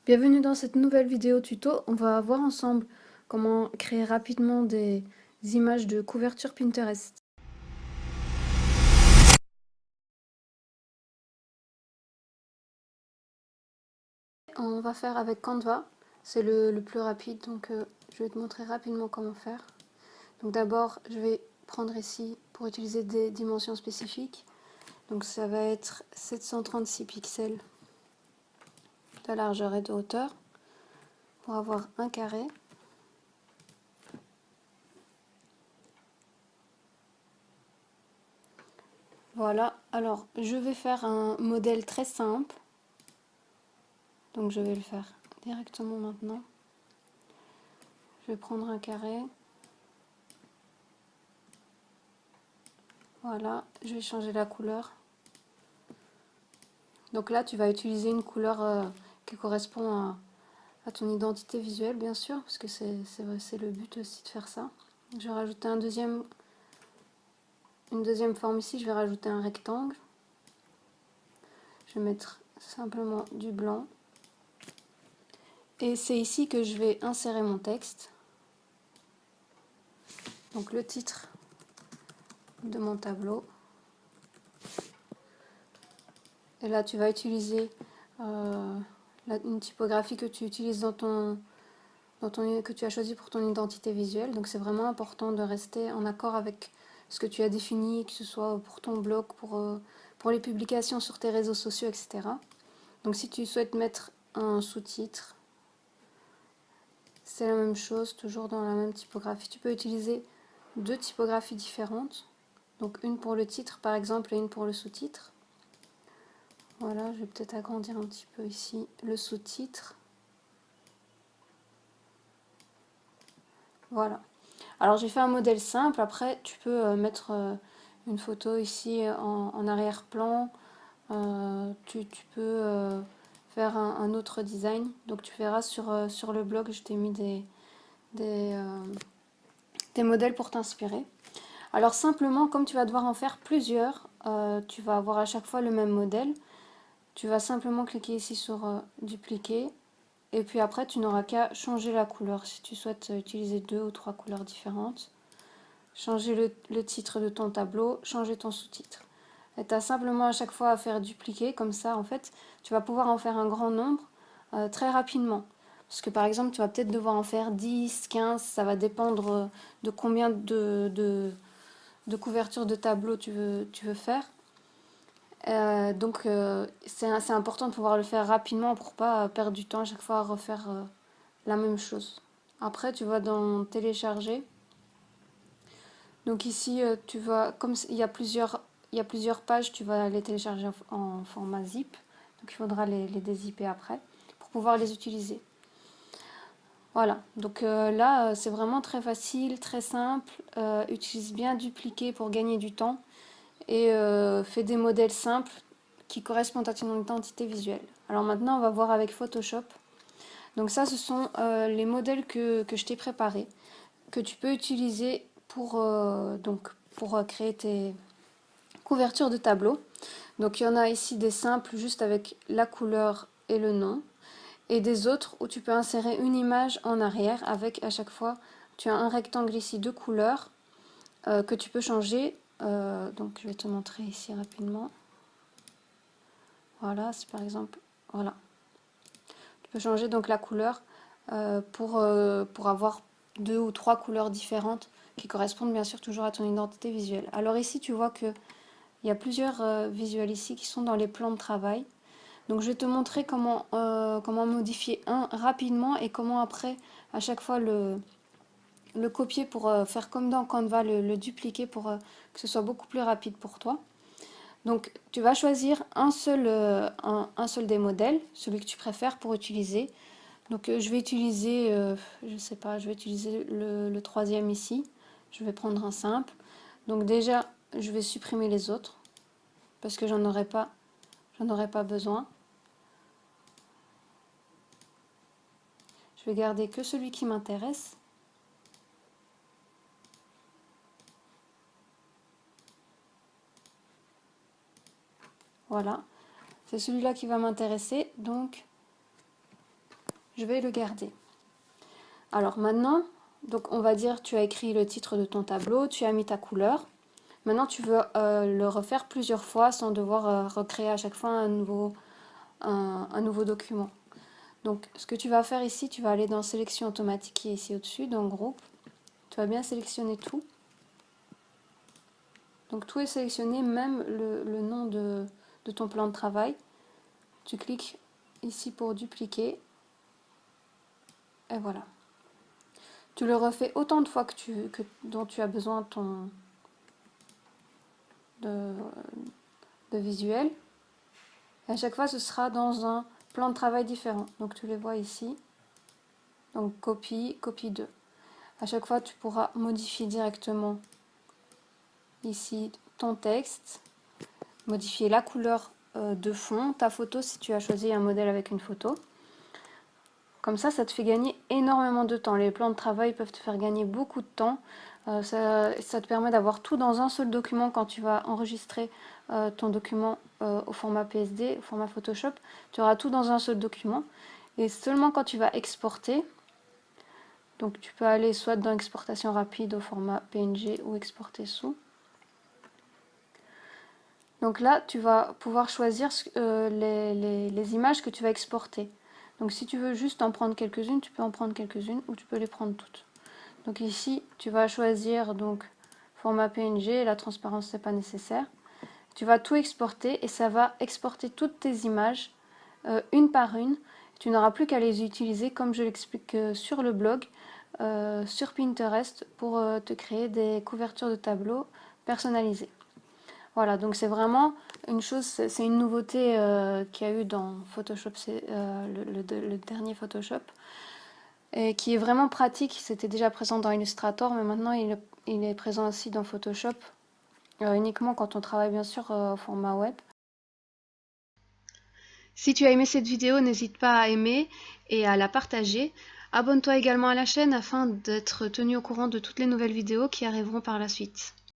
Bienvenue dans cette nouvelle vidéo tuto. On va voir ensemble comment créer rapidement des images de couverture Pinterest. On va faire avec Canva, c'est le plus rapide, donc je vais te montrer rapidement comment faire. Donc d'abord, je vais prendre ici pour utiliser des dimensions spécifiques. Donc ça va être 736 pixels de largeur et de hauteur pour avoir un carré. Voilà, alors je vais faire un modèle très simple. Donc je vais le faire directement maintenant. Je vais prendre un carré. Voilà, je vais changer la couleur. Donc là, tu vas utiliser une couleur qui correspond à ton identité visuelle, bien sûr, parce que c'est le but aussi de faire ça. Je vais rajouter une deuxième forme ici, je vais rajouter un rectangle. Je vais mettre simplement du blanc. Et c'est ici que je vais insérer mon texte. Donc le titre de mon tableau. Et là, tu vas utiliser une typographie que tu utilises que tu as choisi pour ton identité visuelle. Donc c'est vraiment important de rester en accord avec ce que tu as défini, que ce soit pour ton blog, pour les publications sur tes réseaux sociaux, etc. Donc si tu souhaites mettre un sous-titre, c'est la même chose, toujours dans la même typographie. Tu peux utiliser deux typographies différentes. Donc une pour le titre par exemple et une pour le sous-titre. Voilà, je vais peut-être agrandir un petit peu ici le sous-titre. Voilà. Alors j'ai fait un modèle simple, après tu peux mettre une photo ici en arrière-plan, tu peux faire un autre design, donc tu verras sur le blog, je t'ai mis des, des modèles pour t'inspirer. Alors simplement, comme tu vas devoir en faire plusieurs, tu vas avoir à chaque fois le même modèle, tu vas simplement cliquer ici sur dupliquer, et puis après tu n'auras qu'à changer la couleur si tu souhaites utiliser deux ou trois couleurs différentes. Changer le titre de ton tableau, changer ton sous-titre. Et tu as simplement à chaque fois à faire dupliquer, comme ça en fait tu vas pouvoir en faire un grand nombre très rapidement. Parce que par exemple tu vas peut-être devoir en faire 10, 15, ça va dépendre de combien de couvertures de tableau tu veux faire. Donc c'est important de pouvoir le faire rapidement pour pas perdre du temps à chaque fois à refaire la même chose. Après tu vas dans télécharger. Donc ici, tu vas, comme il y a plusieurs pages, tu vas les télécharger en format zip. Donc il faudra les dézipper après pour pouvoir les utiliser. Voilà, donc là, c'est vraiment très facile, très simple. Utilise bien dupliquer pour gagner du temps et fais des modèles simples qui correspondent à ton identité visuelle. Alors maintenant, on va voir avec Photoshop. Donc ça, ce sont les modèles que je t'ai préparés, que tu peux utiliser pour créer tes couvertures de tableau. Donc il y en a ici des simples juste avec la couleur et le nom, et des autres où tu peux insérer une image en arrière avec à chaque fois, tu as un rectangle ici de couleurs que tu peux changer. Donc je vais te montrer ici rapidement. Voilà, c'est par exemple, voilà. Tu peux changer donc la couleur pour avoir deux ou trois couleurs différentes qui correspondent bien sûr toujours à ton identité visuelle. Alors ici, tu vois que il y a plusieurs visuels ici qui sont dans les plans de travail. Donc je vais te montrer comment modifier un rapidement et comment après à chaque fois le copier pour faire comme dans Canva, le dupliquer pour que ce soit beaucoup plus rapide pour toi. Donc tu vas choisir un seul des modèles, celui que tu préfères pour utiliser. Donc je vais utiliser, je sais pas, je vais utiliser le troisième ici. Je vais prendre un simple. Donc déjà, je vais supprimer les autres parce que j'en aurai pas besoin. Je vais garder que celui qui m'intéresse. Voilà, c'est celui-là qui va m'intéresser. Donc je vais le garder. Alors maintenant, donc on va dire tu as écrit le titre de ton tableau, tu as mis ta couleur. Maintenant tu veux le refaire plusieurs fois sans devoir recréer à chaque fois un nouveau document. Donc ce que tu vas faire ici, tu vas aller dans sélection automatique qui est ici au-dessus, dans groupe. Tu vas bien sélectionner tout. Donc tout est sélectionné, même le nom de ton plan de travail. Tu cliques ici pour dupliquer. Et voilà. Tu le refais autant de fois dont tu as besoin de visuel. Et à chaque fois, ce sera dans un plan de travail différent. Donc tu les vois ici. Donc copie, copie 2. À chaque fois, tu pourras modifier directement ici ton texte, modifier la couleur de fond, ta photo si tu as choisi un modèle avec une photo. Comme ça te fait gagner énormément de temps. Les plans de travail peuvent te faire gagner beaucoup de temps. Ça te permet d'avoir tout dans un seul document quand tu vas enregistrer ton document au format PSD, au format Photoshop. Tu auras tout dans un seul document. Et seulement quand tu vas exporter, donc tu peux aller soit dans exportation rapide au format PNG ou exporter sous. Donc là, tu vas pouvoir choisir les images que tu vas exporter. Donc si tu veux juste en prendre quelques-unes, tu peux en prendre quelques-unes ou tu peux les prendre toutes. Donc ici, tu vas choisir donc format PNG, la transparence c'est pas nécessaire. Tu vas tout exporter et ça va exporter toutes tes images une par une. Tu n'auras plus qu'à les utiliser comme je l'explique sur le blog, sur Pinterest pour te créer des couvertures de tableaux personnalisées. Voilà, donc c'est vraiment une chose, c'est une nouveauté qu'il y a eu dans Photoshop, c'est le dernier Photoshop, et qui est vraiment pratique. C'était déjà présent dans Illustrator, mais maintenant il est présent aussi dans Photoshop, uniquement quand on travaille bien sûr au format web. Si tu as aimé cette vidéo, n'hésite pas à aimer et à la partager. Abonne-toi également à la chaîne afin d'être tenu au courant de toutes les nouvelles vidéos qui arriveront par la suite.